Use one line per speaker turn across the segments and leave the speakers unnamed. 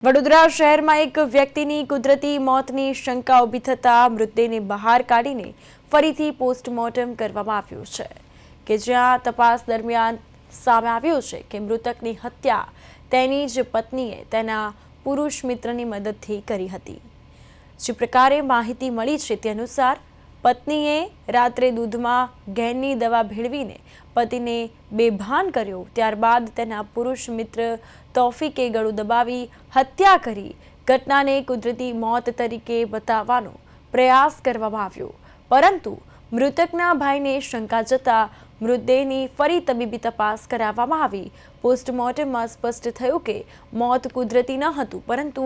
વડોદરા શહેરમાં એક વ્યક્તિની કુદરતી મોતની શંકા ઊભી થતાં મૃતદેહને બહાર કાઢીને ફરીથી પોસ્ટમોર્ટમ કરવામાં આવ્યું છે કે જ્યાં તપાસ દરમિયાન સામે આવ્યું છે કે મૃતકની હત્યા તેની જ પત્નીએ તેના પુરુષ મિત્રની મદદથી કરી હતી। જે પ્રકારે માહિતી મળી છે તે અનુસાર પત્નીએ રાત્રે દૂધમાં ઘેનની દવા ભેળવીને પતિને બેભાન કર્યો, ત્યારબાદ તેના પુરુષ મિત્ર તૌફીકે ગળું દબાવી હત્યા કરી ઘટનાને કુદરતી મોત તરીકે બતાવવાનો પ્રયાસ કરવામાં આવ્યો, પરંતુ મૃતકના ભાઈને શંકા જતા મૃતદેહની ફરી તબીબી તપાસ કરાવવામાં આવી। પોસ્ટમોર્ટમમાં સ્પષ્ટ થયું કે મોત કુદરતી ન હતું, પરંતુ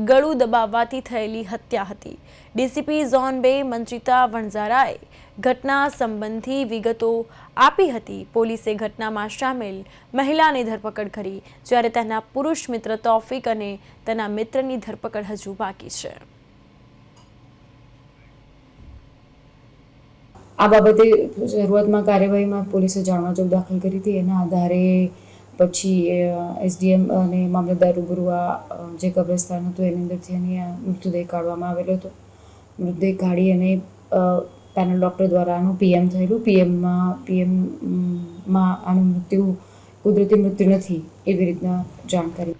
ગળું દબાવવાથી થયેલી હત્યા હતી। ડીસીપી ઝોન 2 મંજિતા વણઝારાએ ઘટના સંબંધી વિગતો આપી હતી। પોલીસે ઘટનામાં સામેલ મહિલાની ધરપકડ કરી, જ્યારે તેના પુરુષ મિત્ર તૌફીક અને તેના મિત્રની ધરપકડ હજુ બાકી છે।
આ બાબતે શરૂઆતમાં કાર્યવાહીમાં પોલીસે જાણવાજોગ દાખલ કરી હતી। એના આધારે પછી એસડીએમ અને મામલતદાર રૂબરૂ જે કબ્રસ્તાન હતું એની અંદરથી એની મૃતદેહ કાઢવામાં આવેલો હતો। મૃતદેહ કાઢી અને પેનલ ડૉક્ટર દ્વારા આનું પીએમ થયેલું। પીએમમાં આનું મૃત્યુ કુદરતી મૃત્યુ નથી એવી રીતના જાણકારી